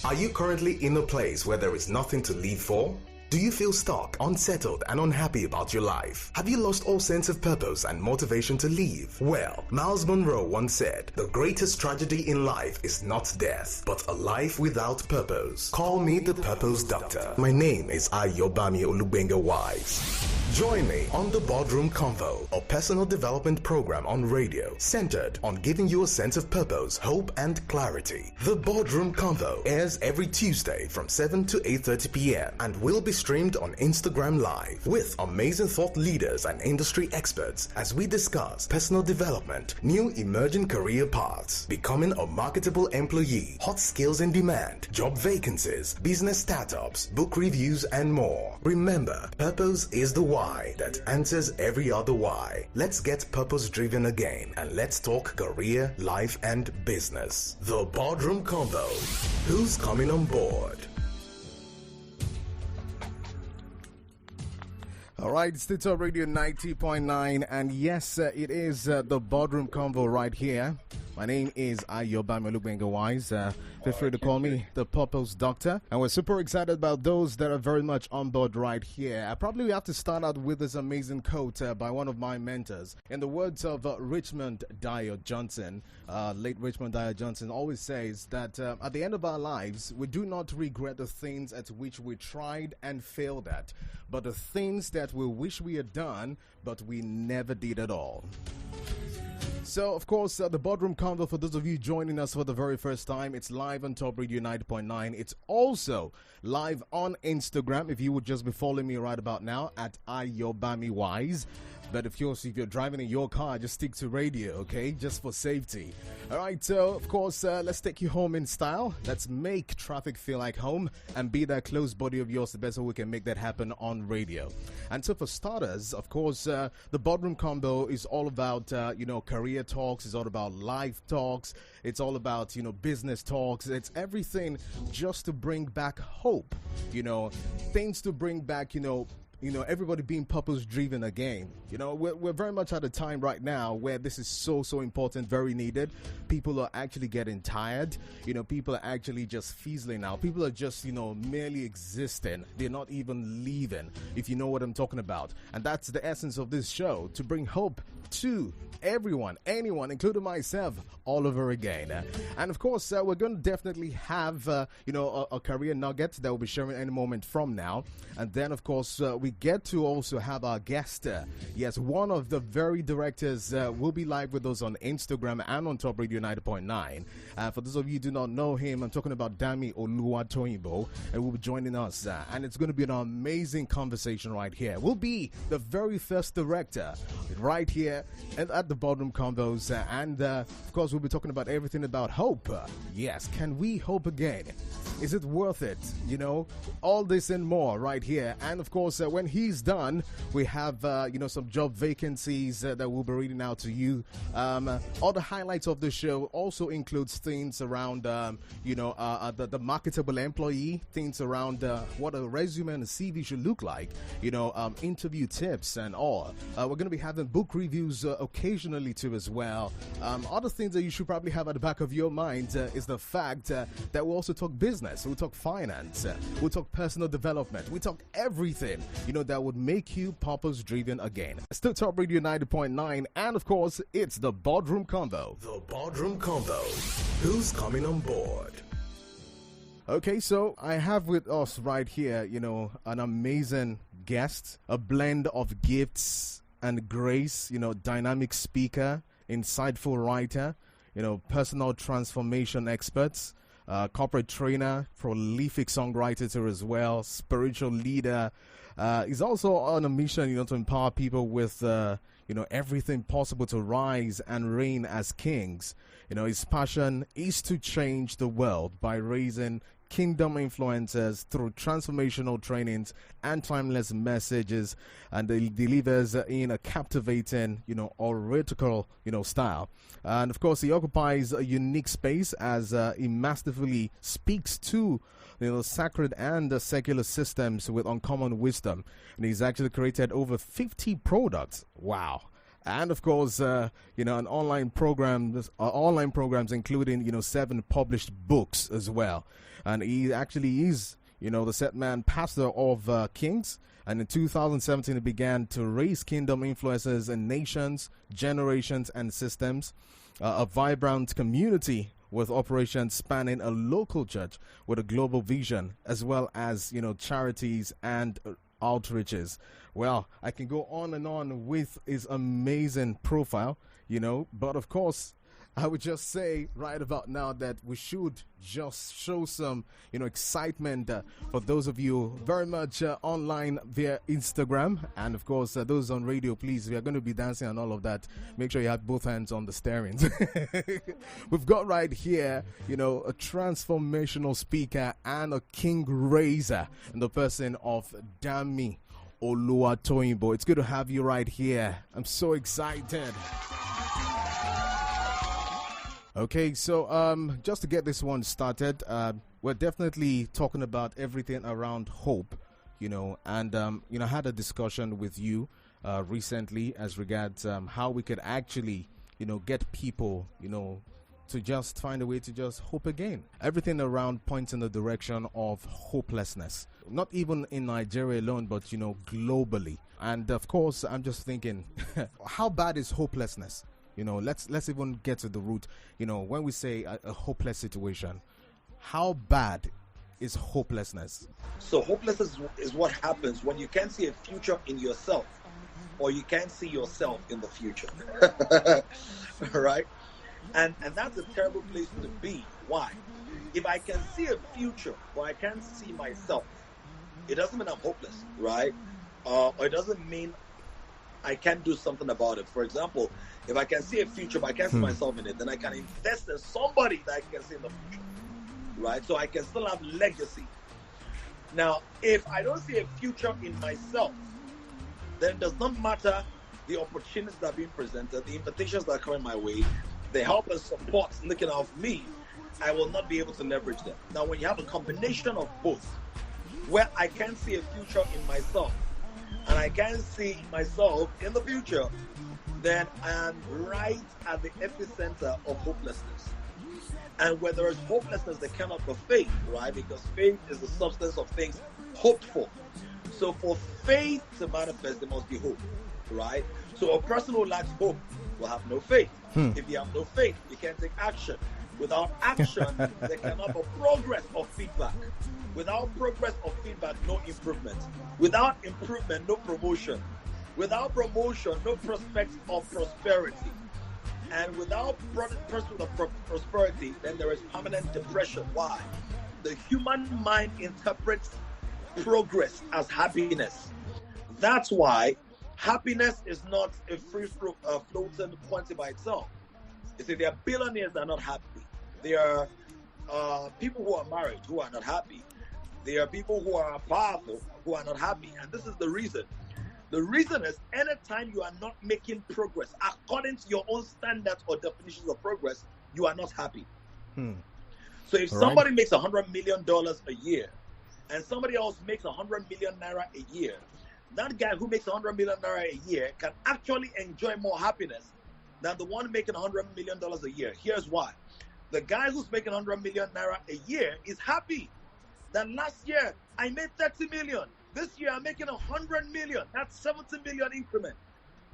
Are you currently in a place where there is nothing to live for? Do you feel stuck, unsettled, and unhappy about your life? Have you lost all sense of purpose and motivation to live? Well, Miles Monroe once said, "The greatest tragedy in life is not death, but a life without purpose." Call me the Purpose Doctor. My name is Dami Olugbenga-wyse. Join me on the Boardroom Convo, a personal development program on radio centered on giving you a sense of purpose, hope, and clarity. The Boardroom Convo airs every Tuesday from 7 to 8:30 p.m. and will be streamed on Instagram Live with amazing thought leaders and industry experts as we discuss personal development, new emerging career paths, becoming a marketable employee, hot skills in demand, job vacancies, business startups, book reviews, and more. Remember, purpose is the why that answers every other why. Let's get purpose-driven again and let's talk career, life, and business. The Boardroom Convo. Who's coming on board? All right, it's Top Radio 90.9, and yes, it is the Boardroom Convo right here. My name is Dami Oluwatoyinbo. Feel free to call me the Purpose Doctor, and we're super excited about those that are very much on board right here. I probably have to start out with this amazing quote by one of my mentors. In the words of Richmond Dyer Johnson, late Richmond Dyer Johnson always says that at the end of our lives, we do not regret the things at which we tried and failed at, but the things that we wish we had done, but we never did at all. So, of course, the Boardroom Convo, for those of you joining us for the very first time, it's live on Top Radio 90.9. It's also live on Instagram, if you would just be following me right about now, at Olugbenga-wyse. But if you're driving in your car, just stick to radio, okay? Just for safety. All right, so, of course, let's take you home in style. Let's make traffic feel like home and be that close buddy of yours the best way we can make that happen on radio. And so for starters, of course, the Boardroom Combo is all about, career talks. It's all about life talks. It's all about, business talks. It's everything just to bring back hope, things to bring back, everybody being purpose-driven again. We're very much at a time right now where this is so important, very needed. People are actually getting tired. People are actually just fizzling out. People are just, merely existing. They're not even living, if you know what I'm talking about. And that's the essence of this show, to bring hope to everyone, anyone, including myself, all over again. And of course, we're going to definitely have, a career nugget that will be sharing any moment from now. And then, of course, we get to also have our guest. Yes, one of the very directors will be live with us on Instagram and on Top Radio 90.9. For those of you who do not know him, I'm talking about Dami Oluwatoyinbo, and will be joining us. And it's going to be an amazing conversation right here. We'll be the very first director right here at the Boardroom Convos. And, of course, we'll be talking about everything about hope. Yes, can we hope again? Is it worth it? All this and more right here. And, of course, when he's done, we have, some job vacancies that we'll be reading out to you. All the highlights of the show also includes things around, the marketable employee, things around what a resume and a CV should look like, interview tips and all. We're going to be having book reviews occasionally too as well. Other things that you should probably have at the back of your mind is the fact that we'll also talk business, we'll talk finance, we'll talk personal development, we talk everything, that would make you purpose-driven again. Still Top Radio 90.9, and of course, it's the Boardroom Convo. The Boardroom Convo. Who's coming on board? Okay, so I have with us right here, an amazing guest, a blend of gifts and grace, dynamic speaker, insightful writer, personal transformation experts, corporate trainer, prolific songwriter too as well, spiritual leader. He's also on a mission, to empower people with, everything possible to rise and reign as kings. His passion is to change the world by raising kingdom influencers through transformational trainings and timeless messages, and he delivers in a captivating, oratorical, style. And of course, he occupies a unique space as he masterfully speaks to sacred and secular systems with uncommon wisdom. And he's actually created over 50 products. Wow. and of course, an online programs including 7 published books as well. And he actually is the set man pastor of Kings. And in 2017, he began to raise kingdom influences in nations, generations, and systems. A vibrant community with operations spanning a local church with a global vision, as well as charities and outreaches. Well, I can go on and on with his amazing profile, but of course, I would just say right about now that we should just show some, excitement for those of you very much online via Instagram. And of course, those on radio, please, we are going to be dancing and all of that. Make sure you have both hands on the steerings. We've got right here, a transformational speaker and a king raiser in the person of Dami Oluwatoyinbo. It's good to have you right here. I'm so excited. Okay, so just to get this one started, we're definitely talking about everything around hope, and I had a discussion with you recently as regards how we could actually, get people, to just find a way to just hope again. Everything around points in the direction of hopelessness, not even in Nigeria alone, but, globally. And of course, I'm just thinking, how bad is hopelessness? Let's even get to the root. When we say a hopeless situation, how bad is hopelessness? So hopelessness is what happens when you can't see a future in yourself, or you can't see yourself in the future. Right? And that's a terrible place to be. Why? If I can see a future, but I can't see myself, it doesn't mean I'm hopeless, right? Or it doesn't mean I can't do something about it. For example, if I can see a future but I can't see myself in it, then I can invest in somebody that I can see in the future, right? So I can still have legacy. Now, if I don't see a future in myself, then it does not matter the opportunities that are being presented, the invitations that are coming my way, the help and support looking out for me, I will not be able to leverage them. Now, when you have a combination of both, where I can see a future in myself, and I can see myself in the future, then I am right at the epicenter of hopelessness. And where there is hopelessness, there cannot be faith, right? Because faith is the substance of things hoped for. So for faith to manifest, there must be hope, right? So a person who lacks hope will have no faith. If you have no faith, you can't take action. Without action, there cannot be progress or feedback. Without progress or feedback, no improvement. Without improvement, no promotion. Without promotion, no prospect of prosperity. And without prospect of prosperity, then there is permanent depression. Why? The human mind interprets progress as happiness. That's why happiness is not a free-floating quantity by itself. You see, there are billionaires that are not happy. There are people who are married who are not happy. There are people who are powerful who are not happy. And this is the reason. The reason is anytime you are not making progress according to your own standards or definitions of progress, you are not happy. So if somebody makes $100 million a year and somebody else makes 100 million naira a year, that guy who makes 100 million naira a year can actually enjoy more happiness than the one making $100 million a year. Here's why. The guy who's making 100 million naira a year is happy that last year I made 30 million. This year I'm making 100 million. That's 70 million increment.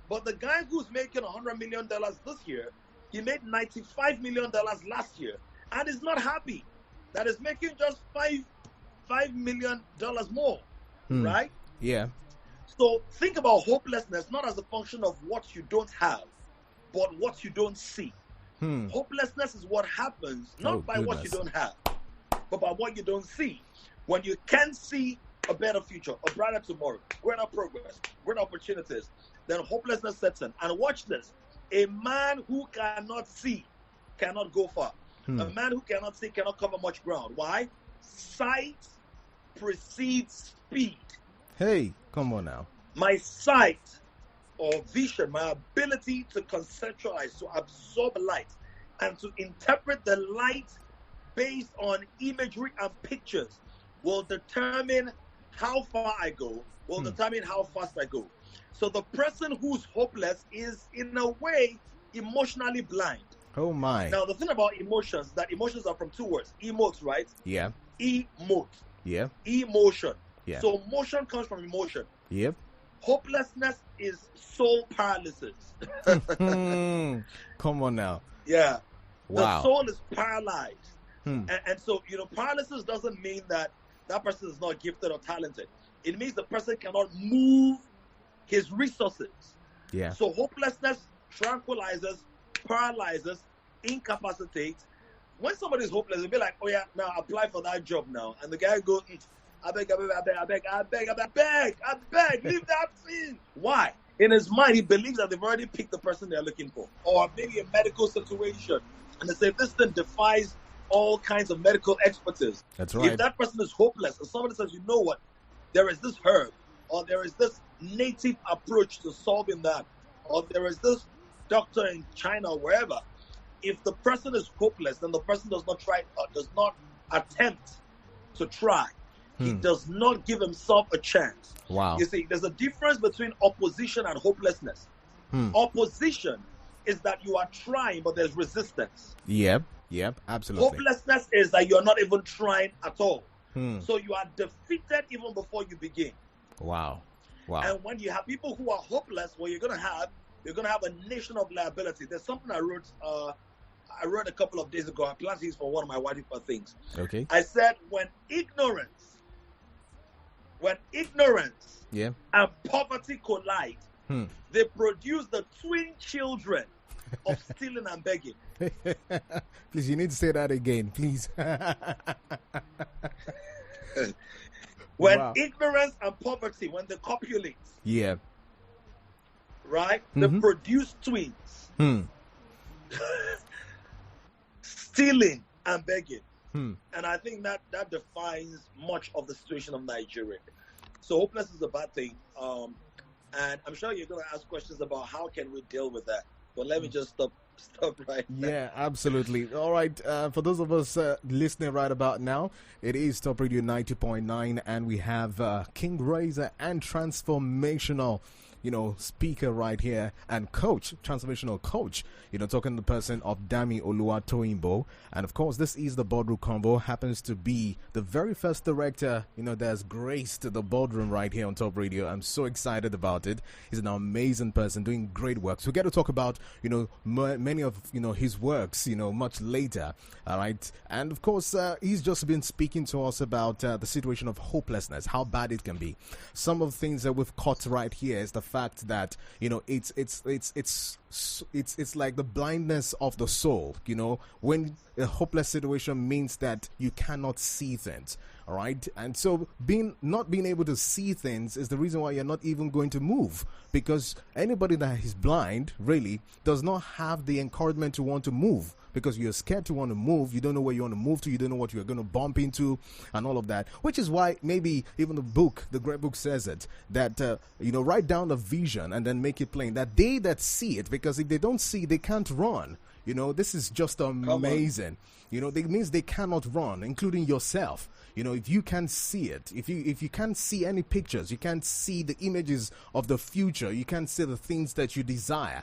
But the guy who's making $100 million this year, he made $95 million last year and is not happy. That is making just $5 million more, right? Yeah. So think about hopelessness not as a function of what you don't have, but what you don't see. Hopelessness is what happens not by what you don't have, but by what you don't see. When you can't see a better future, a brighter tomorrow, greater progress, greater opportunities, then hopelessness sets in. And watch this. A man who cannot see cannot go far. A man who cannot see cannot cover much ground. Why? Sight precedes speed. Hey, come on now. My sight or vision, my ability to conceptualize, to absorb light, and to interpret the light based on imagery and pictures will determine how far I go, will determine how fast I go. So the person who's hopeless is, in a way, emotionally blind. Oh my. Now, the thing about emotions, that emotions are from two words. Emote, right? Yeah. Emote. Yeah. Emotion. Yeah. So motion comes from emotion. Yep. Hopelessness is soul paralysis. Come on now. Yeah. Wow. The soul is paralyzed. Hmm. And so, paralysis doesn't mean that person is not gifted or talented. It means the person cannot move his resources. Yeah. So hopelessness tranquilizes, paralyzes, incapacitates. When somebody is hopeless, they'll be like, oh yeah, now apply for that job now. And the guy goes, I beg, leave that thing. Why? In his mind, he believes that they've already picked the person they're looking for. Or maybe a medical situation. And they say, this thing defies all kinds of medical expertise. That's right. If that person is hopeless, and somebody says, you know what, there is this herb, or there is this native approach to solving that, or there is this doctor in China or wherever, if the person is hopeless, then the person does not try, or does not attempt to try. He does not give himself a chance. Wow. You see, there's a difference between opposition and hopelessness. Opposition is that you are trying, but there's resistance. Yep, absolutely. Hopelessness is that you're not even trying at all. So you are defeated even before you begin. Wow. And when you have people who are hopeless, what you're gonna have a nation of liability. There's something I wrote a couple of days ago. I planned this for one of my white people things. Okay. I said when ignorance and poverty collide, they produce the twin children of stealing and begging. Please, you need to say that again, please. When ignorance and poverty, when they copulate, right, they produce twins. Stealing and begging. And I think that defines much of the situation of Nigeria. So hopelessness is a bad thing. And I'm sure you're going to ask questions about how can we deal with that. But let me just stop right now. Yeah, absolutely. All right. For those of us listening right about now, it is Top Radio 90.9, and we have King Razor and transformational, speaker right here, and coach, transformational coach, talking to the person of Dami Oluwatoyinbo. And of course, this is the Boardroom Convo, happens to be the very first director, that's graced the boardroom right here on Top Radio. I'm so excited about it. He's an amazing person doing great work. So we get to talk about, many of, his works, much later. All right. And of course, he's just been speaking to us about the situation of hopelessness, how bad it can be. Some of the things that we've caught right here is the fact that it's like the blindness of the soul. When a hopeless situation means that you cannot see things. All right. And so not being able to see things is the reason why you're not even going to move, because anybody that is blind really does not have the encouragement to want to move, because you're scared to want to move. You don't know where you want to move to. You don't know what you're going to bump into and all of that, which is why maybe even the great book says it, that, write down a vision and then make it plain, that they that see it, because if they don't see, they can't run. This is just amazing. It means they cannot run, including yourself. If you can't see it, if you can't see any pictures, you can't see the images of the future, you can't see the things that you desire,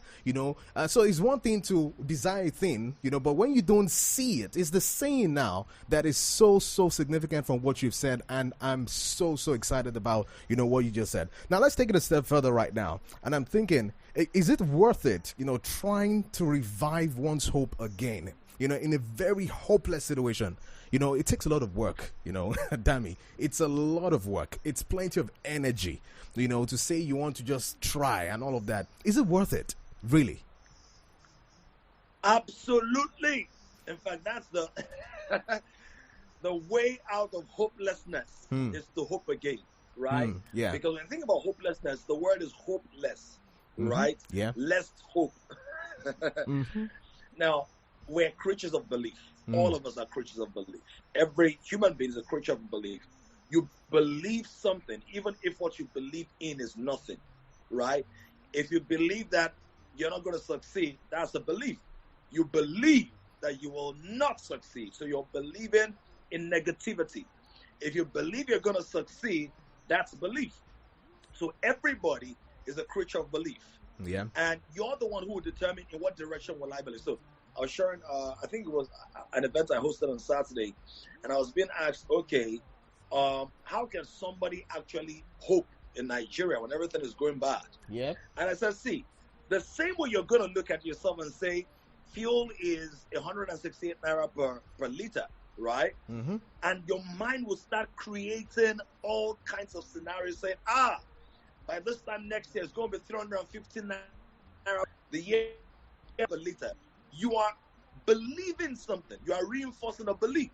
so it's one thing to desire a thing, but when you don't see it, it's the saying now that is so significant from what you've said, and I'm so excited about, what you just said. Now let's take it a step further right now, and I'm thinking, is it worth it, trying to revive one's hope again? In a very hopeless situation. It takes a lot of work, Dami. It's a lot of work. It's plenty of energy, to say you want to just try and all of that. Is it worth it? Really? Absolutely. In fact, that's the the way out of hopelessness is to hope again, right? Yeah. Because when you think about hopelessness, the word is hopeless, right? Yeah. Less hope. Now, we're creatures of belief. All of us are creatures of belief. Every human being is a creature of belief. You believe something, even if what you believe in is nothing, right? If you believe that you're not going to succeed, that's a belief. You believe that you will not succeed, so you're believing in negativity. If you believe you're going to succeed, that's belief. So everybody is a creature of belief. Yeah. And you're the one who will determine in what direction will I believe. So I was sharing, I think it was an event I hosted on Saturday, and I was being asked, okay, how can somebody actually hope in Nigeria when everything is going bad? Yeah. And I said, see, the same way you're going to look at yourself and say, fuel is 168 naira per liter, right? Mm-hmm. And your mind will start creating all kinds of scenarios saying, by this time next year, it's going to be 350 naira the year per liter. You are believing something. You are reinforcing a belief.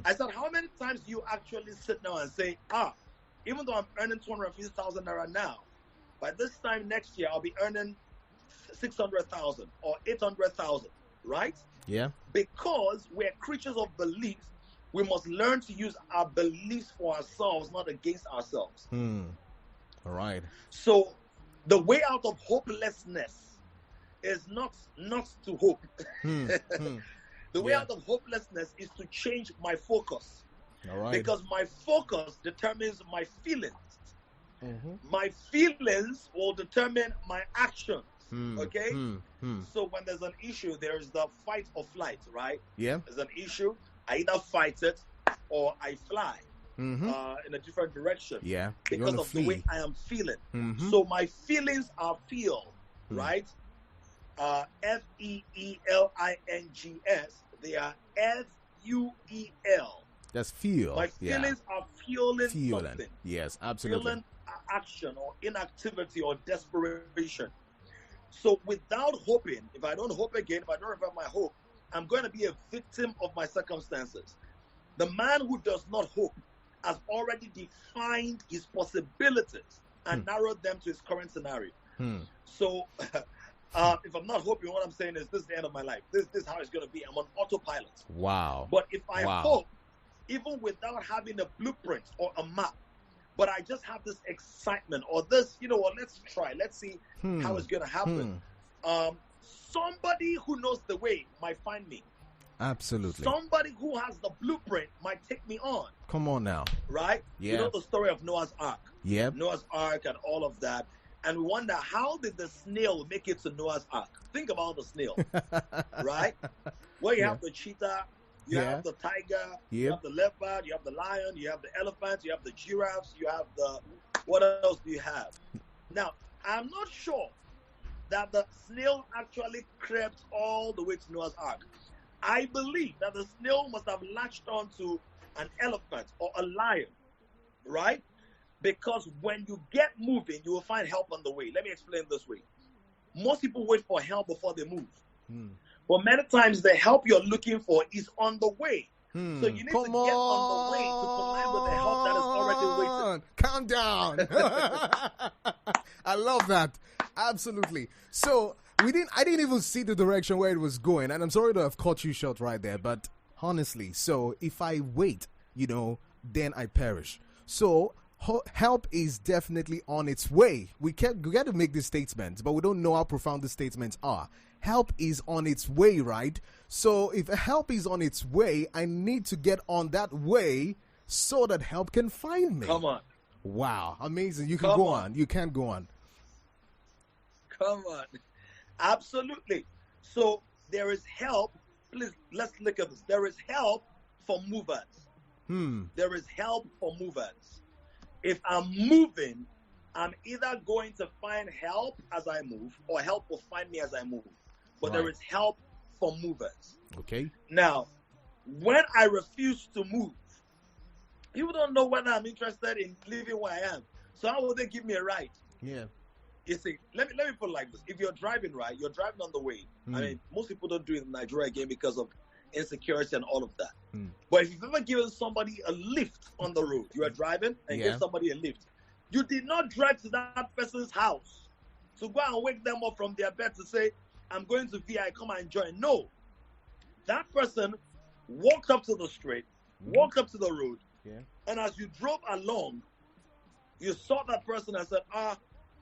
I said, how many times do you actually sit down and say, even though I'm earning 250,000 naira now, by this time next year, I'll be earning 600,000 or 800,000, right? Yeah. Because we're creatures of belief, we must learn to use our beliefs for ourselves, not against ourselves. All right. So the way out of hopelessness is not to hope. The way out of hopelessness is to change my focus. All right. Because my focus determines my feelings. My feelings will determine my actions. Okay? So when there's an issue, there's the fight or flight, right? Yeah. There's an issue, I either fight it or I fly in a different direction. Yeah. Because of the way I am feeling. So my feelings are feel, right? F-E-E-L-I-N-G-S. They are F-U-E-L. That's feel. My feelings are feeling something. Yes, absolutely. Feeling action or inactivity or desperation. So without hoping, if I don't hope again, if I don't revive my hope, I'm going to be a victim of my circumstances. The man who does not hope has already defined his possibilities and narrowed them to his current scenario. So if I'm not hoping, what I'm saying is this is the end of my life. This is how it's going to be. I'm on autopilot. Wow. But if I hope, even without having a blueprint or a map, but I just have this excitement or this, you know what, let's try. Let's see how it's going to happen. Somebody who knows the way might find me. Absolutely. Somebody who has the blueprint might take me on. Come on now. Right? Yeah. You know the story of Noah's Ark. Yeah. Noah's Ark and all of that. And we wonder, how did the snail make it to Noah's Ark? Think about the snail. Right? Where you have the cheetah, you have the tiger, you have the leopard, you have the lion, you have the elephant, you have the giraffes, you have the... What else do you have? Now, I'm not sure that the snail actually crept all the way to Noah's Ark. I believe that the snail must have latched onto an elephant or a lion, right? Because when you get moving, you will find help on the way. Let me explain this way. Most people wait for help before they move. But many times the help you're looking for is on the way. So you need to get on the way to collide with the help that is already waiting. Calm down. I love that. Absolutely. So I didn't even see the direction where it was going, and I'm sorry to have caught you short right there, but honestly, so if I wait, then I perish. So help is definitely on its way. We got to make these statements, but we don't know how profound the statements are. Help is on its way, right? So if help is on its way, I need to get on that way so that help can find me. Come on. Wow, amazing. You can go on. You can go on. Come on. Absolutely. So there is help. Please, let's look at this. There is help for movers. There is help for movers. If I'm moving, I'm either going to find help as I move or help will find me as I move. But there is help for movers. Okay. Now, when I refuse to move, people don't know whether I'm interested in living where I am. So how will they give me a ride? Yeah. You see, let me put it like this. If you're driving, right, you're driving on the way. I mean, most people don't do it in Nigeria again because of insecurity and all of that. But if you've ever given somebody a lift on the road, you are driving and give somebody a lift. You did not drive to that person's house to go and wake them up from their bed to say, I'm going to VI, come and join. No. That person walked up to the street, walked up to the road, and as you drove along, you saw that person and said,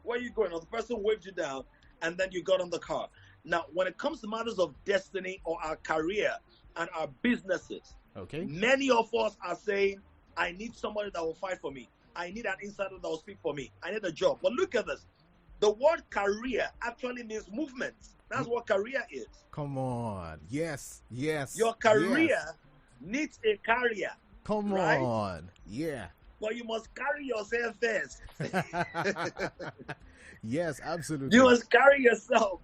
where are you going? Or the person waved you down, and then you got on the car. Now, when it comes to matters of destiny or our career and our businesses, many of us are saying, I need somebody that will fight for me. I need an insider that will speak for me. I need a job. But look at this. The word career actually means movement. That's what career is. Come on. Yes. Your career needs a carrier. Come right? on. Yeah. But you must carry yourself first. Yes, absolutely. You must carry yourself.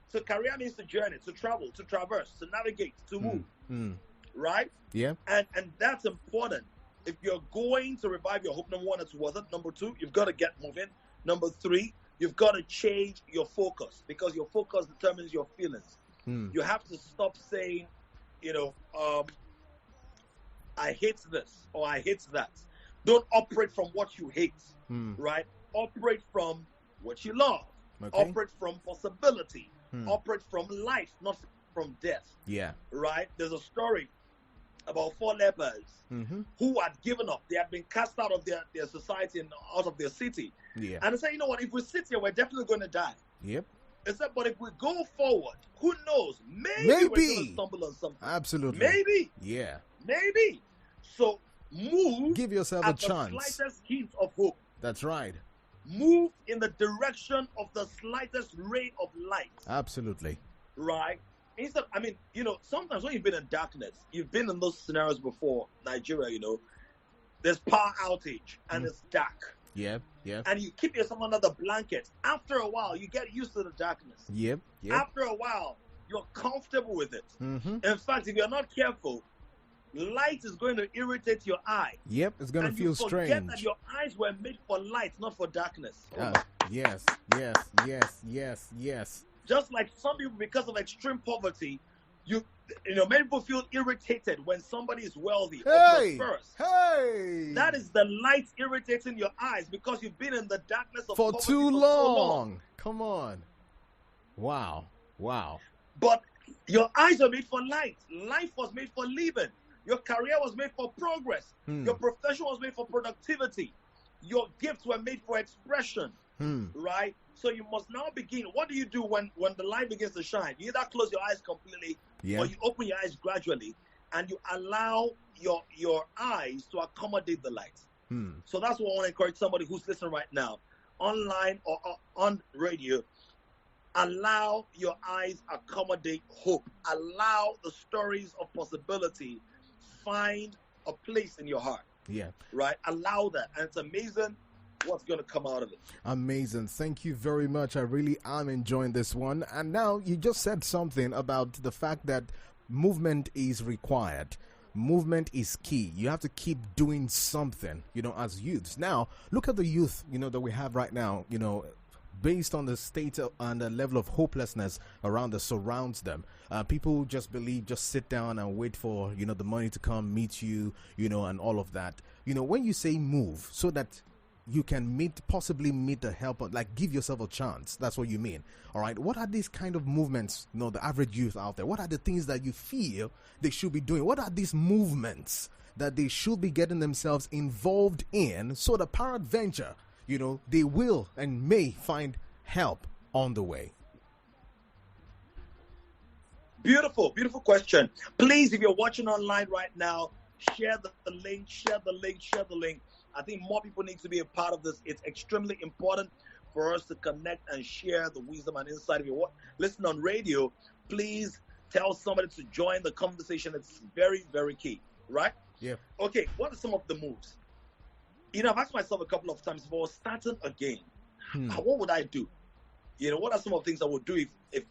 So career means to journey, to travel, to traverse, to navigate, to move. Right? Yeah. And that's important. If you're going to revive your hope, number one, it's worth it. Number two, you've got to get moving. Number three, you've got to change your focus, because your focus determines your feelings. You have to stop saying, I hate this or I hate that. Don't operate from what you hate, right? Operate from what you love. Okay. Operate from possibility. Operate from life, not from death. Yeah. Right? There's a story about 4 lepers who had given up. They had been cast out of their society and out of their city. Yeah. And they said, you know what, if we sit here, we're definitely going to die. Yep. They said, but if we go forward, who knows? Maybe. We're going to stumble on something. Absolutely. Maybe. Yeah. Maybe. So move. Give yourself a chance. The slightest hint of hope. That's right. Move in the direction of the slightest ray of light. Absolutely. Right? Instead, sometimes when you've been in darkness, you've been in those scenarios before, Nigeria, there's power outage and it's dark. Yeah. And you keep yourself under the blanket. After a while, you get used to the darkness. Yep. After a while, you're comfortable with it. In fact, if you're not careful, light is going to irritate your eye. Yep, it's going to feel strange. And you forget that your eyes were made for light, not for darkness. Yes. Just like some people, because of extreme poverty, many people feel irritated when somebody is wealthy or prosperous. Hey! That is the light irritating your eyes because you've been in the darkness of for poverty too for long. So long. Come on. Wow. But your eyes are made for light. Life was made for living. Your career was made for progress. Your profession was made for productivity. Your gifts were made for expression. Right? So you must now begin. What do you do when the light begins to shine? You either close your eyes completely or you open your eyes gradually and you allow your eyes to accommodate the light. So that's what I want to encourage somebody who's listening right now, online or on radio. Allow your eyes accommodate hope. Allow the stories of possibility find a place in your heart. Yeah. Right? Allow that. And it's amazing what's going to come out of it. Amazing. Thank you very much. I really am enjoying this one. And now you just said something about the fact that movement is required. Movement is key. You have to keep doing something, as youths. Now, look at the youth, that we have right now, based on the state and the level of hopelessness around that surrounds them. People just sit down and wait for, the money to come meet you, and all of that. When you say move so that you can possibly meet the help, like give yourself a chance. That's what you mean. All right. What are these kind of movements, the average youth out there? What are the things that you feel they should be doing? What are these movements that they should be getting themselves involved in so that peradventure, they will and may find help on the way? Beautiful question. Please, if you're watching online right now, share the link. I think more people need to be a part of this. It's extremely important for us to connect and share the wisdom and insight. If you listen on radio, please tell somebody to join the conversation. It's very, very key, right? Yeah. Okay, what are some of the moves? I've asked myself a couple of times, if I was starting again, what would I do? What are some of the things I would do if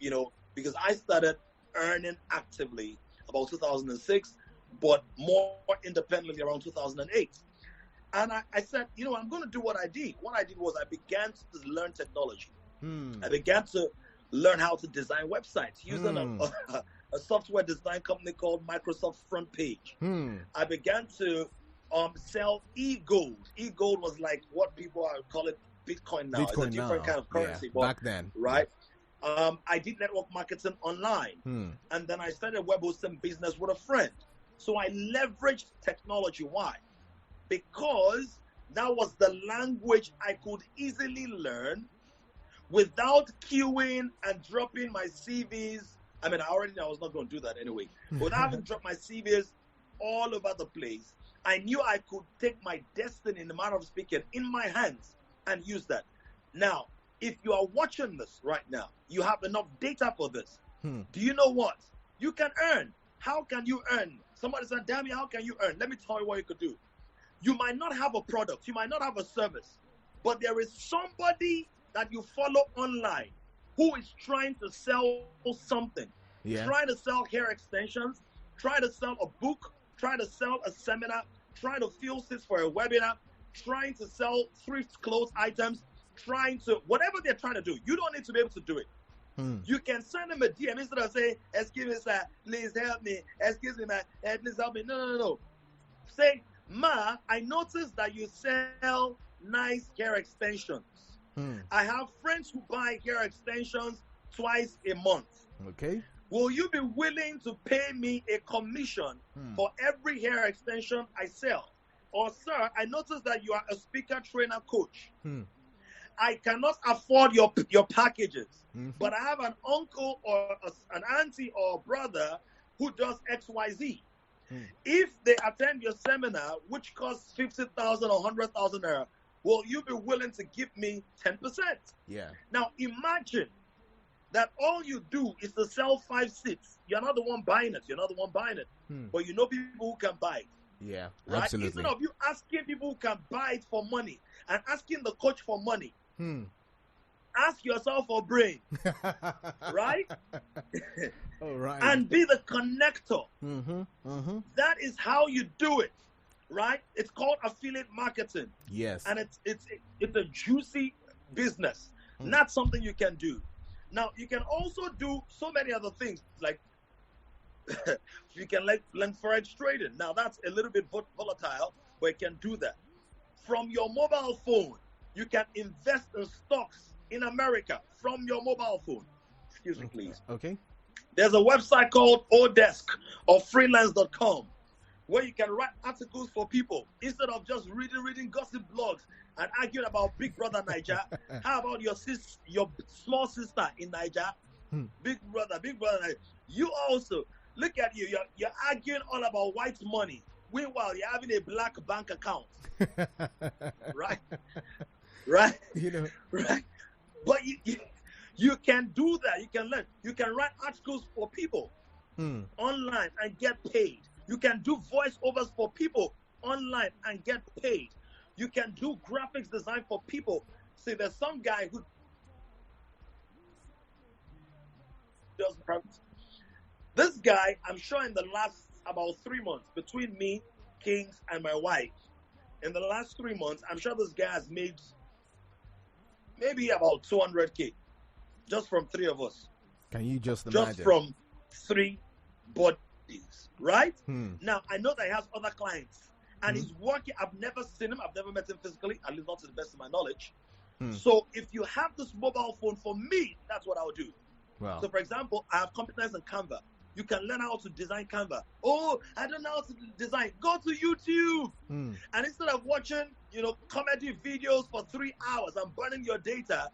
because I started earning actively about 2006, but more independently around 2008. And I said, I'm going to do what I did. What I did was I began to learn technology. I began to learn how to design websites using a software design company called Microsoft Front Page. I began to sell e-gold. E-gold was like what people are calling Bitcoin now. It's a different kind of currency. Yeah, back then. Right? I did network marketing online. And then I started web hosting business with a friend. So I leveraged technology. Why? Because that was the language I could easily learn without queuing and dropping my CVs. I was not going to do that anyway. Without having dropped my CVs all over the place, I knew I could take my destiny, in the matter of speaking, in my hands and use that. Now, if you are watching this right now, you have enough data for this. Hmm. Do you know what? You can earn. How can you earn? Somebody said, Dami, how can you earn? Let me tell you what you could do. You might not have a product. You might not have a service. But there is somebody that you follow online who is trying to sell something. Yeah. Trying to sell hair extensions. Trying to sell a book. Trying to sell a seminar. Trying to fill seats for a webinar. Trying to sell thrift clothes items. Trying to, whatever they're trying to do. You don't need to be able to do it. You can send them a DM instead of saying, excuse me, sir, please help me. Excuse me, man, please help me. No. Say, Ma, I noticed that you sell nice hair extensions. I have friends who buy hair extensions twice a month. Okay. Will you be willing to pay me a commission for every hair extension I sell? Or, sir, I noticed that you are a speaker, trainer, coach. I cannot afford your packages, but I have an uncle or an auntie or brother who does XYZ. If they attend your seminar, which costs 50,000 or 100,000 naira, will you be willing to give me 10%? Yeah. Now imagine that all you do is to sell 5 seats. You're not the one buying it. But you know people who can buy it. Yeah, right? absolutely. Instead of you asking people who can buy it for money and asking the coach for money, ask yourself for brain, right? All right. And be the connector. That is how you do it, right? It's called affiliate marketing. Yes. And it's a juicy business, not something you can do. Now, you can also do so many other things, like you can learn forex trading. Now, that's a little bit volatile, but you can do that. From your mobile phone, you can invest in stocks in America from your mobile phone. Excuse me, please. Okay. There's a website called Odesk or freelance.com where you can write articles for people instead of just reading gossip blogs and arguing about Big Brother Niger. How about your small sister in Niger? Big Brother Niger. You also, look at you. You're arguing all about white money. Meanwhile, you're having a black bank account. Right? Right? Right? But you can do that. You can learn. You can write articles for people online and get paid. You can do voiceovers for people online and get paid. You can do graphics design for people. See, there's some guy who does graphics. This guy, I'm sure in the last about 3 months, between me, Kings, and my wife, in the last 3 months, I'm sure this guy has made maybe about 200K just from 3 of us. Can you just imagine? Just from 3 bodies, right? Now, I know that he has other clients, and he's working. I've never seen him. I've never met him physically, at least not to the best of my knowledge. So if you have this mobile phone, for me, that's what I would do. Wow. So, for example, I have competence in Canva. You can learn how to design Canva. Oh, I don't know how to design. Go to YouTube. And instead of watching, comedy videos for 3 hours and burning your data,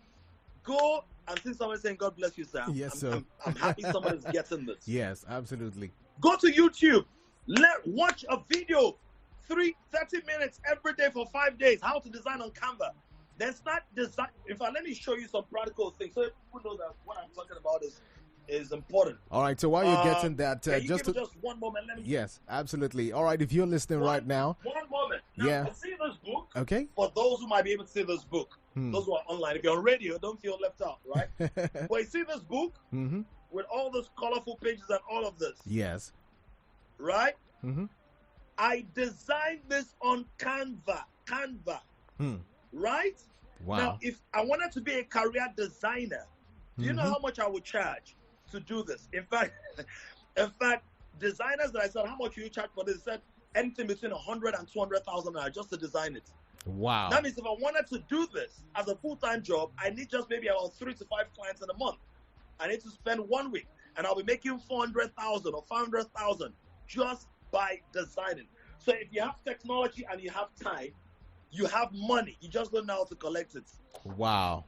go and see someone saying, God bless you, sir. Yes, sir. I'm happy somebody's getting this. Yes, absolutely. Go to YouTube. Watch a video, 30 minutes every day for 5 days, how to design on Canva. Then start design. In fact, let me show you some practical things so people know that what I'm talking about is important. All right, so while you're getting that, just one moment. Let me. Yes, absolutely. All right, if you're listening right now. One moment. Now, yeah. See this book. Okay. For those who might be able to see this book, those who are online. If you're on radio, don't feel left out, right? But you see this book with all those colorful pages and all of this. Yes. Right? I designed this on Canva. Right? Wow. Now, if I wanted to be a career designer, do you know how much I would charge to do this? In fact, designers that I said, how much will you charge for this? Said anything between 100 and 200,000 naira just to design it. Wow. That means if I wanted to do this as a full-time job, I need just maybe about 3 to 5 clients in a month. I need to spend 1 week, and I'll be making 400,000 or 500,000 just by designing. So if you have technology and you have time, you have money. You just don't know how to collect it. Wow.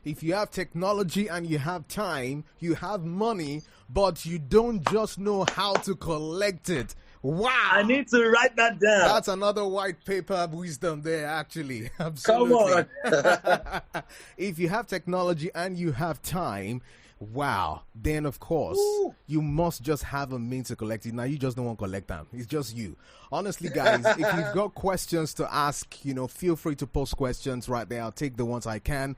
If you have technology and you have time, you have money, but you don't just know how to collect it. Wow. I need to write that down. That's another white paper wisdom there, actually. Absolutely. Come on. If you have technology and you have time, wow, then of course, you must just have a means to collect it. Now, you just don't want to collect them. It's just you. Honestly, guys, if you've got questions to ask, feel free to post questions right there. I'll take the ones I can.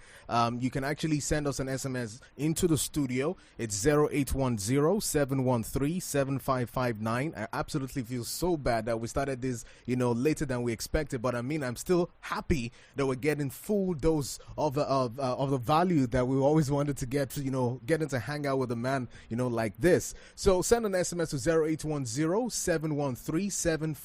You can actually send us an SMS into the studio. It's 0810-713-7559. I absolutely feel so bad that we started this, later than we expected. But I mean, I'm still happy that we're getting full dose of the value that we always wanted to get, getting to hang out with a man, like this. So send an SMS to 0810-713-7559.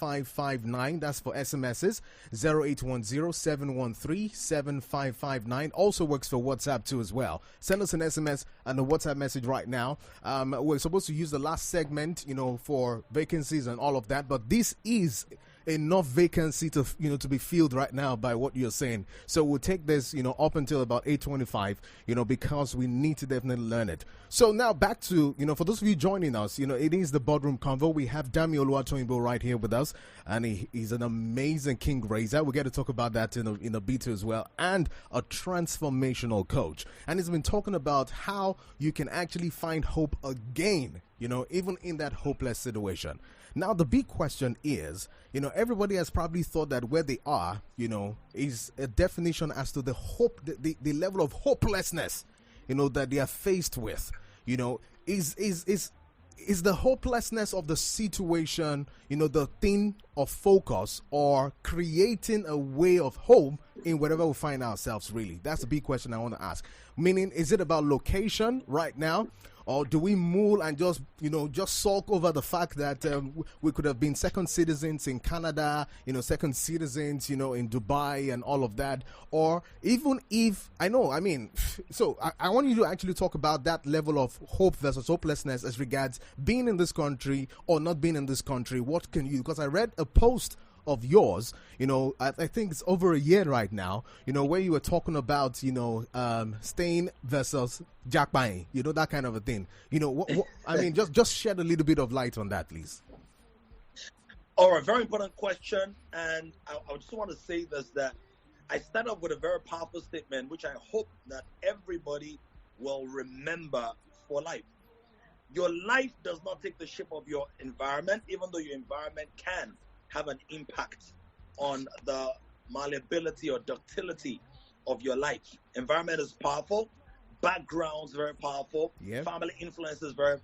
That's for SMSs. 0810-713-7559. Also works for WhatsApp too as well. Send us an SMS and a WhatsApp message right now. We're supposed to use the last segment, for vacancies and all of that, but this is enough vacancy to to be filled right now by what you're saying. So we'll take this up until about 8:25 because we need to definitely learn it. So now back to for those of you joining us, it is the Boardroom Convo. We have Dami Oluwatoyinbo right here with us, and he's an amazing king raiser. We'll get to talk about that in a bit as well, and a transformational coach. And he's been talking about how you can actually find hope again, even in that hopeless situation. Now, the big question is, everybody has probably thought that where they are, is a definition as to the hope, the level of hopelessness, that they are faced with, is the hopelessness of the situation, the thing of focus, or creating a way of hope in wherever we find ourselves, really? That's the big question I want to ask. Meaning, is it about location right now? Or do we mull and just sulk over the fact that we could have been second citizens in Canada, second citizens, in Dubai and all of that? Or even if, so I want you to actually talk about that level of hope versus hopelessness as regards being in this country or not being in this country. What can you, because I read a post of yours, I think it's over a year right now, where you were talking about, staying versus jackpine, that kind of a thing. Just shed a little bit of light on that, please. All right, very important question. And I just want to say this, that I start off with a very powerful statement, which I hope that everybody will remember for life. Your life does not take the shape of your environment, even though your environment can have an impact on the malleability or ductility of your life. Environment is powerful. Backgrounds very powerful. Yep. Family influence is very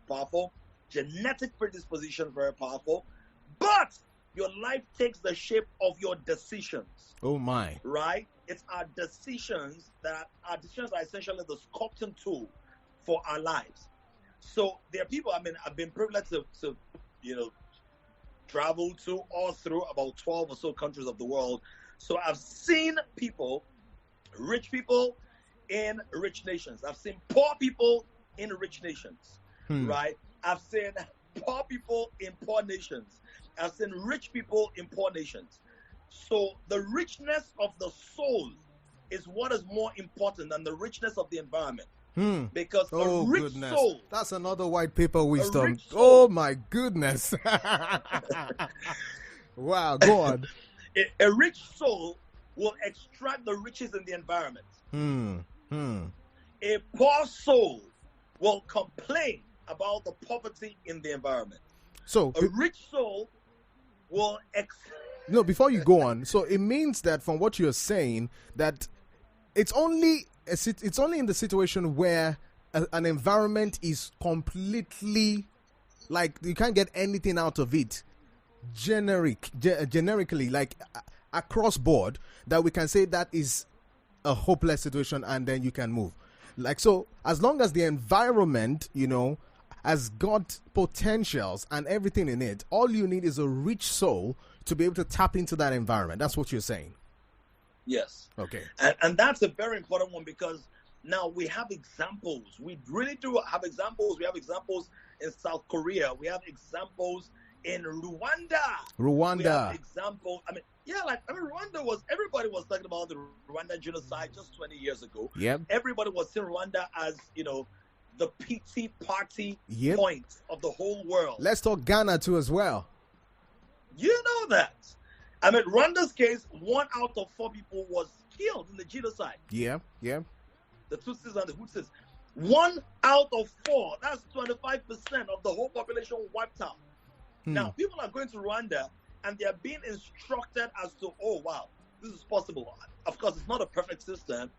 powerful. Genetic predisposition very powerful. But your life takes the shape of your decisions. Oh my! Right? It's our decisions that are essentially the sculpting tool for our lives. So there are people. I've been privileged to travel to all through about 12 or so countries of the world. So I've seen rich people in rich nations. I've seen poor people in rich nations, right? I've seen poor people in poor nations. I've seen rich people in poor nations. So the richness of the soul is what is more important than the richness of the environment. Because a rich soul. That's another white paper wisdom. Oh my goodness. Wow, go on. A rich soul will extract the riches in the environment. A poor soul will complain about the poverty in the environment. So a rich soul will before you go on, so it means that from what you're saying that it's only in the situation where an environment is completely, like, you can't get anything out of it generically, like across board, that we can say that is a hopeless situation, and then you can move. Like, so as long as the environment, has got potentials and everything in it, all you need is a rich soul to be able to tap into that environment. That's what you're saying. Yes. Okay. And that's a very important one, because now we have examples. We really do have examples. We have examples in South Korea. We have examples in Rwanda. We have examples. Rwanda everybody was talking about the Rwanda genocide just 20 years ago. Yep. Everybody was seeing Rwanda as, the PT party point of the whole world. Let's talk Ghana too as well. You know that. I mean, Rwanda's case, 1 out of 4 people was killed in the genocide. Yeah, yeah. The Tutsis and the Hutsis. 1 out of 4. That's 25% of the whole population wiped out. Now, people are going to Rwanda and they are being instructed as to, oh, wow, this is possible. Of course, it's not a perfect system.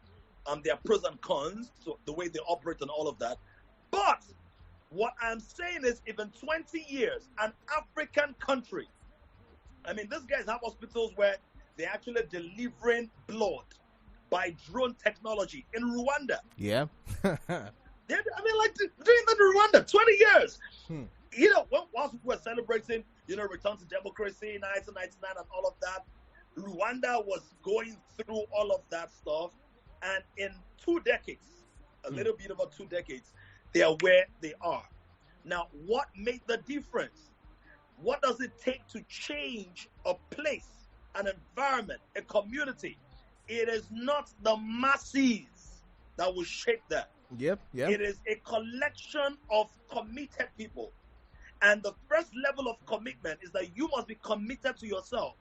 There are pros and cons to the way they operate and all of that. But what I'm saying is, if in 20 years, an African country, I mean, these guys have hospitals where they're actually delivering blood by drone technology in Rwanda. Yeah. Like doing that in Rwanda, 20 years. You know, whilst we were celebrating, you know, return to democracy, 1999 and all of that, Rwanda was going through all of that stuff. And in 2 decades, a little bit over 2 decades, they are where they are. Now, what made the difference? What does it take to change a place, an environment, a community? It is not the masses that will shape that. Yep. It is a collection of committed people. And the first level of commitment is that you must be committed to yourself.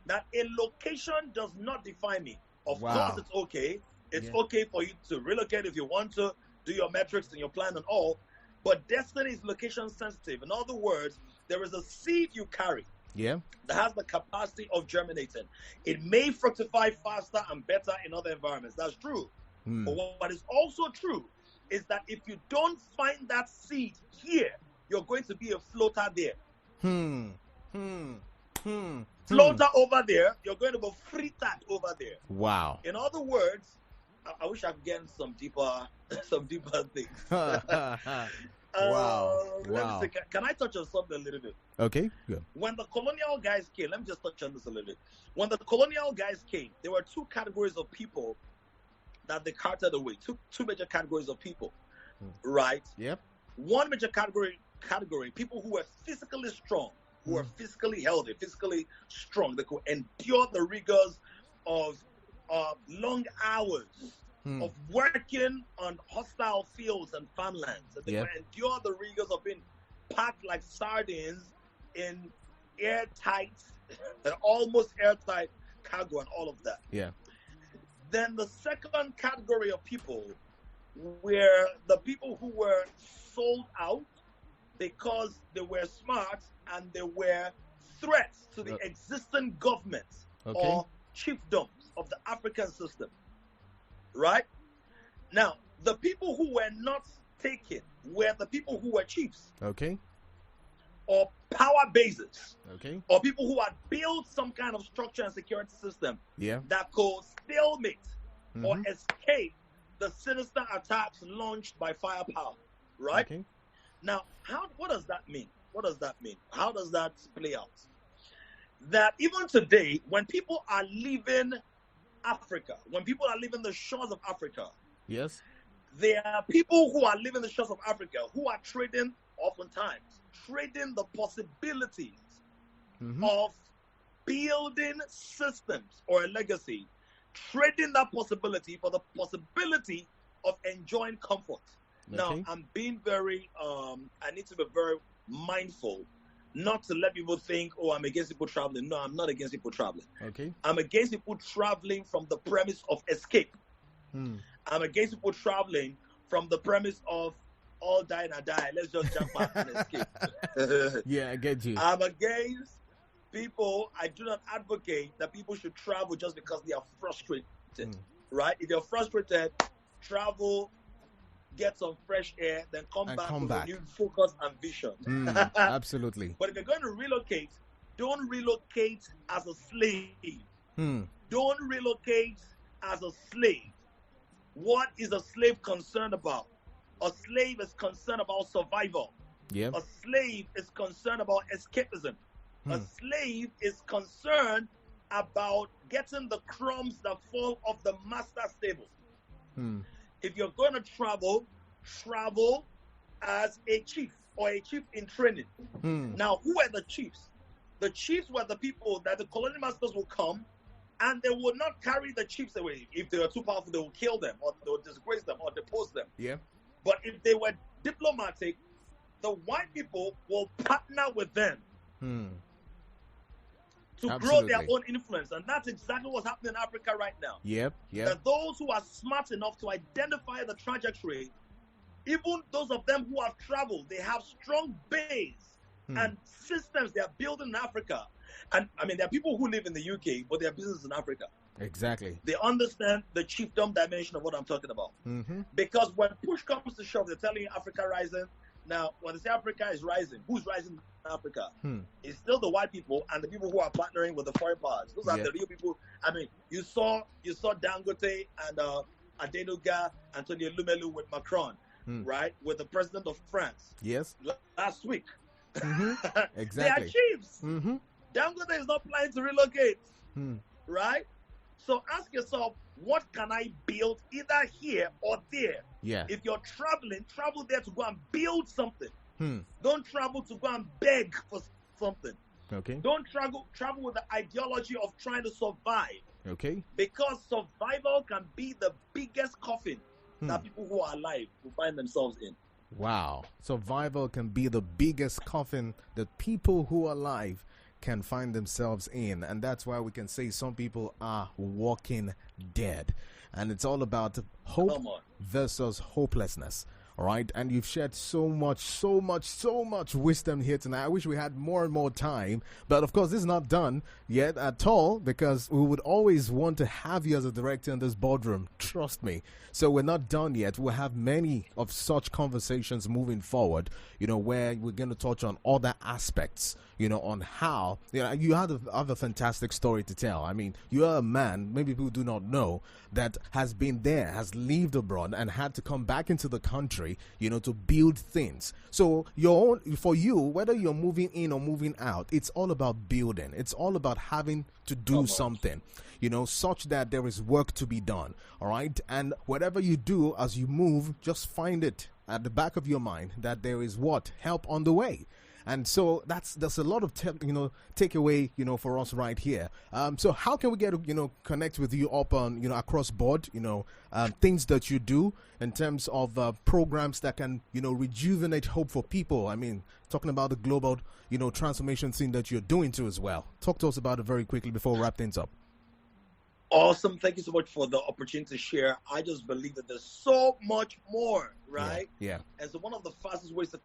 That a location does not define me. Of course, it's okay. It's okay for you to relocate if you want to, do your metrics and your plan and all. But destiny is location sensitive. In other words, there is a seed you carry that has the capacity of germinating. It may fructify faster and better in other environments. That's true. But what is also true is that if you don't find that seed here, you're going to be a floater there. Floater over there, you're going to be frittered over there. Wow. In other words, I wish I could get into some deeper things. Wow. Let me see, can I touch on something a little bit? Okay, good. When the colonial guys came, let me just touch on this a little bit. When the colonial guys came, there were 2 categories of people that they carted away. Two major categories of people, right? Yep. One major category, people who were physically strong, who were physically healthy, physically strong. They could endure the rigors of long hours of working on hostile fields and farmlands. They could endure the rigors of being packed like sardines in airtight, almost airtight cargo and all of that. Yeah. Then the second category of people were the people who were sold out because they were smart and they were threats to the existing governments or chiefdoms of the African system. Right? Now, the people who were not taken were the people who were chiefs. Okay. Or power bases. Okay. Or people who had built some kind of structure and security system that could stalemate or escape the sinister attacks launched by firepower. Right? Okay. Now, what does that mean? What does that mean? How does that play out? That even today, when people are leaving Africa, when people are leaving the shores of Africa, there are people who are leaving the shores of Africa who are trading the possibilities of building systems or a legacy, trading that possibility for the possibility of enjoying comfort. Now, I'm being very, I need to be very mindful not to let people think, oh, I'm against people traveling. No, I'm not against people traveling. Okay. I'm against people traveling from the premise of escape. I'm against people traveling from the premise of all die and I die. Let's just jump back and escape. Yeah, I get you. I'm against people. I do not advocate that people should travel just because they are frustrated. Right? If you're frustrated, travel, get some fresh air, then come back with a new focus and vision. Absolutely. But if you're going to relocate, don't relocate as a slave. Don't relocate as a slave. What is a slave concerned about? A slave is concerned about survival. A slave is concerned about escapism. A slave is concerned about getting the crumbs that fall off the master's table. If you're going to travel as a chief or a chief in training. Now, who are the chiefs? The chiefs were the people that the colonial masters will come and they will not carry the chiefs away. If they are too powerful, they will kill them or they will disgrace them or depose them. But if they were diplomatic, the white people will partner with them to grow their own influence. And that's exactly what's happening in Africa right now. Yep. That those who are smart enough to identify the trajectory, even those of them who have traveled, they have strong base and systems they are building in Africa. And I mean, there are people who live in the UK, but their business in Africa. Exactly. They understand the chiefdom dimension of what I'm talking about. Because when push comes to shove, they're telling you Africa rising. Now, when they say Africa is rising, who's rising in Africa? It's still the white people and the people who are partnering with the foreign powers. Those are the real people. I mean, you saw Dangote and Adenuga, Antonio Lumelu with Macron, right? With the president of France. Yes. Last week. Exactly. They are chiefs. Dangote is not planning to relocate, right? So ask yourself, what can I build either here or there? Yeah. If you're traveling, travel there to go and build something. Don't travel to go and beg for something. Okay. Don't travel with the ideology of trying to survive. Okay. Because survival can be the biggest coffin that people who are alive will find themselves in. Wow. Survival can be the biggest coffin that people who are alive can find themselves in, and that's why we can say some people are walking dead. And it's all about hope versus hopelessness. All right, and you've shared so much wisdom here tonight. I wish we had more and more time, but of course this is not done yet at all, because we would always want to have you as a director in this boardroom. Trust me. So we're not done yet. We'll have many of such conversations moving forward, where we're going to touch on other aspects, on how, you have a fantastic story to tell. I mean, you're a man, maybe people do not know, that has been there, has lived abroad and had to come back into the country, to build things. So for you, whether you're moving in or moving out, it's all about building. It's all about having to do something, such that there is work to be done. All right. And whatever you do as you move, just find it at the back of your mind that there is help on the way. And so there's a lot of takeaway for us right here. So how can we get connect with you up on across board things that you do in terms of programs that can rejuvenate hope for people? I mean, talking about the global transformation thing that you're doing too as well. Talk to us about it very quickly before we wrap things up. Awesome. Thank you so much for the opportunity to share. I just believe that there's so much more, right? Yeah. And so one of the fastest ways to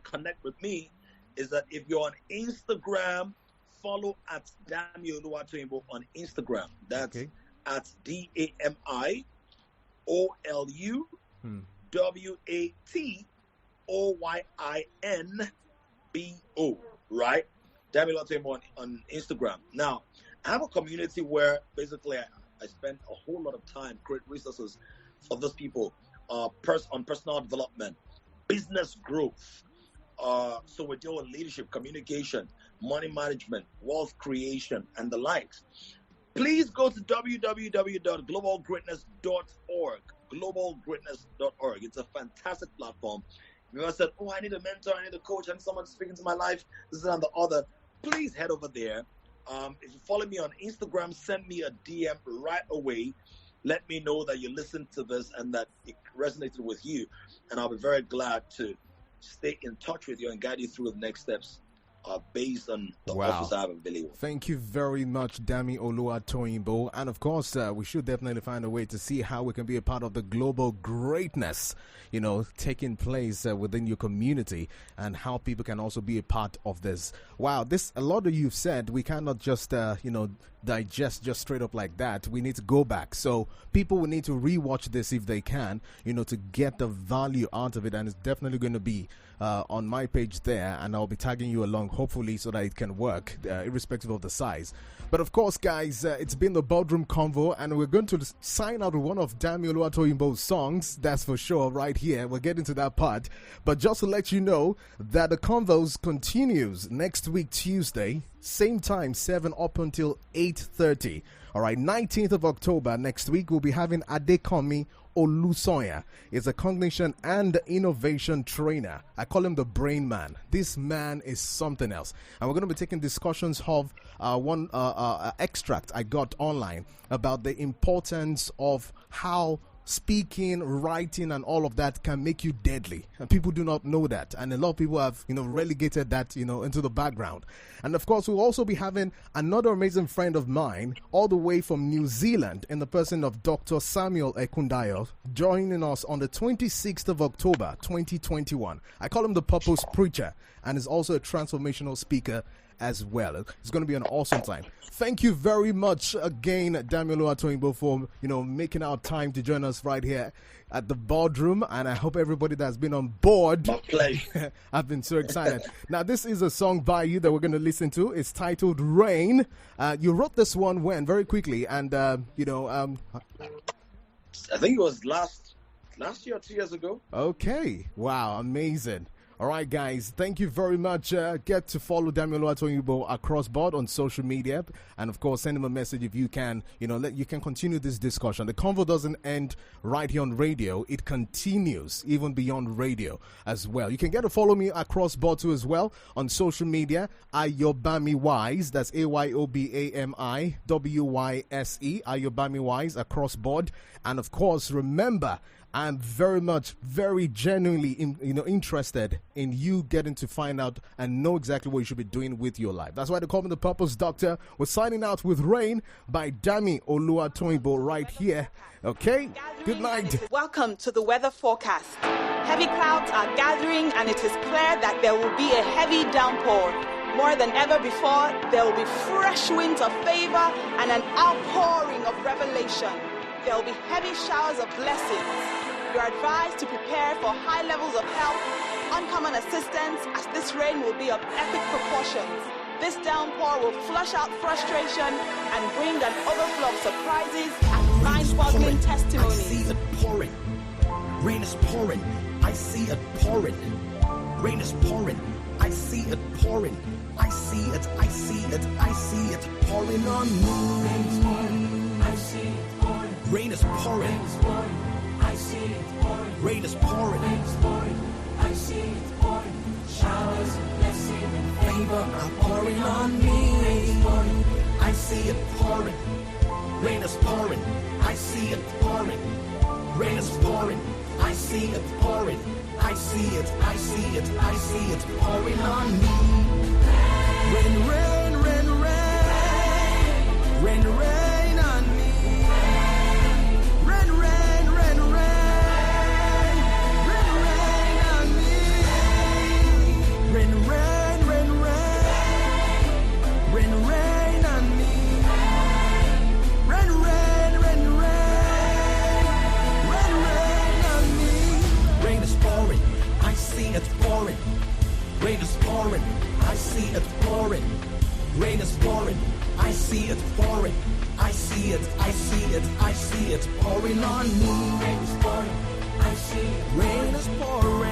connect with me is that if you're on Instagram, follow at Dami Oluwatoyinbo on Instagram. That's at DAMI OLUWATOYINBO, right? Dami Oluwatoyinbo on Instagram. Now, I have a community where basically I spend a whole lot of time create resources for those people on personal development, business growth. So we deal with leadership, communication, money management, wealth creation, and the likes. Please go to www.globalgreatness.org. Globalgreatness.org. It's a fantastic platform. If you ever said, I need a mentor, I need a coach, I need someone to speak into my life, this and the other, please head over there. If you follow me on Instagram, send me a DM right away. Let me know that you listened to this and that it resonated with you. And I'll be very glad to stay in touch with you and guide you through the next steps based on the offers I have available. Thank you very much, Dami Oluwatoyinbo. And of course, we should definitely find a way to see how we can be a part of the global greatness, taking place within your community, and how people can also be a part of this. Wow, a lot of you've said, we cannot just, digest just straight up like that. We need to go back. So people will need to rewatch this if they can, to get the value out of it. And it's definitely going to be on my page there, and I'll be tagging you along, hopefully, so that it can work, irrespective of the size. But of course, guys, it's been the Boardroom Convo, and we're going to sign out with one of Dami Oluwatoyinbo's songs, that's for sure, right here. We'll get into that part. But just to let you know that the Convos continues next week, Tuesday, same time, 7 up until 8:30. All right, 19th of October next week, we'll be having Adekomi Olusoya. Is a cognition and innovation trainer. I call him the brain man. This man is something else. And we're going to be taking discussions of one extract I got online about the importance of how speaking, writing, and all of that can make you deadly. And people do not know that. And a lot of people have, relegated that, into the background. And of course, we'll also be having another amazing friend of mine all the way from New Zealand in the person of Dr. Samuel Ekundayo, joining us on the 26th of October, 2021. I call him the Purpose Preacher, and is also a transformational speaker as well. It's going to be an awesome time. Thank you very much again, Dami Oluwatoyinbo, for making our time to join us right here at the Boardroom, and I hope everybody that's been on board. My pleasure. I've been so excited. Now, this is a song by you that we're going to listen to. It's titled Rain. You wrote this one when? Very quickly, and I think it was last year or 2 years ago. Okay. Wow, amazing. All right, guys, thank you very much. Get to follow Dami Oluwatoyinbo across board on social media. And, of course, send him a message if you can. You can continue this discussion. The convo doesn't end right here on radio. It continues even beyond radio as well. You can get to follow me across board too as well on social media. Ayobami-wyse. That's AYOBAMIWYSE. Ayobami-wyse across board. And, of course, remember, I'm very genuinely interested in you getting to find out and know exactly what you should be doing with your life. That's why they call me the Purpose Doctor. We're signing out with Rain by Dami Oluwatoyinbo right here. Okay, good night. Welcome to the weather forecast. Heavy clouds are gathering, and it is clear that there will be a heavy downpour. More than ever before, there will be fresh winds of favor and an outpouring of revelation. There will be heavy showers of blessings. You are advised to prepare for high levels of help, uncommon assistance, as this rain will be of epic proportions. This downpour will flush out frustration and bring an overflow of surprises and mind-boggling testimonies. I see it pouring. Rain is pouring. I see it pouring. Rain is pouring. I see it pouring. I see it. I see it. I see it pouring on me. Rain is pouring. I see it pouring. Rain is pouring. Rain is pouring. I see it pouring. Rain is pouring. Rain is pouring. I see it pouring. Showers of blessing and favor are pouring on me. Rain is pouring. I see it pouring. Rain is pouring. I see it pouring. Rain is pouring. I see it pouring. I see it. I see it. I see it pouring on me. Rain, rain, rain, rain. Rain, rain on me. Rain, rain, rain, rain. Rain, rain on me. Rain, rain, rain, rain. Rain, rain on me. Rain, rain, rain, rain. Rain, rain on me. Rain is pouring. I see it pouring. Rain is pouring. I see it pouring. Rain is pouring. I see it pouring. I see it. I see it. I see it pouring on me. Rain is pouring. I see it. Rain is pouring.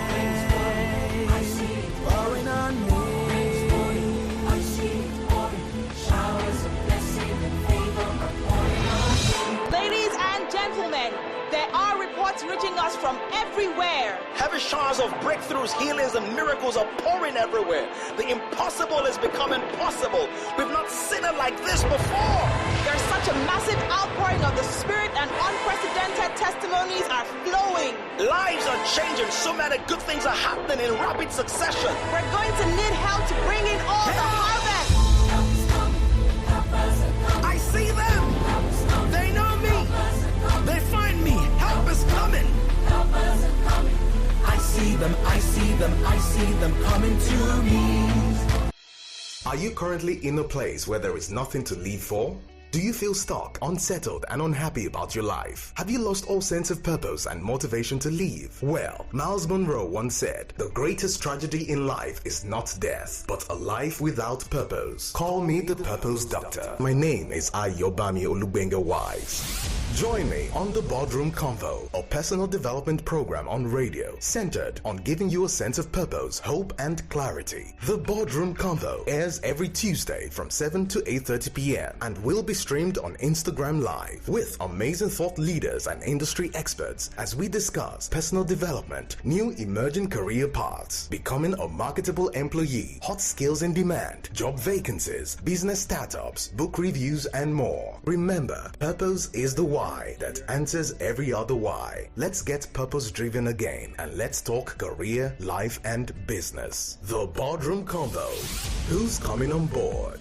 I see it pouring on me. Rain is pouring. I see it pouring. Showers of blessing and favor are pouring on me. Ladies and gentlemen, there are reports reaching us from everywhere. Heavy showers of breakthroughs, healings, and miracles are pouring everywhere. The impossible is becoming possible. We've not seen it like this before. There's such a massive outpouring of the Spirit, and unprecedented testimonies are flowing. Lives are changing. So many good things are happening in rapid succession. We're going to need help to bring in all the harvest. I see them. They know me. They find me. Help is coming. I see them. I see them. I see them coming to me. Are you currently in a place where there is nothing to live for? Do you feel stuck, unsettled, and unhappy about your life? Have you lost all sense of purpose and motivation to live? Well, Miles Monroe once said, "The greatest tragedy in life is not death, but a life without purpose." Call me the Purpose Doctor. My name is Ayobami Olugbenga-wyse. Join me on the Boardroom Convo, a personal development program on radio centered on giving you a sense of purpose, hope, and clarity. The Boardroom Convo airs every Tuesday from 7 to 8:30 p.m. and will be streamed on Instagram Live with amazing thought leaders and industry experts as we discuss personal development, new emerging career paths, becoming a marketable employee, hot skills in demand, job vacancies, business startups, book reviews, and more. Remember, purpose is the one. why that answers every other why. Let's get purpose-driven again and let's talk career, life, and business. The Boardroom Convo. Who's coming on board?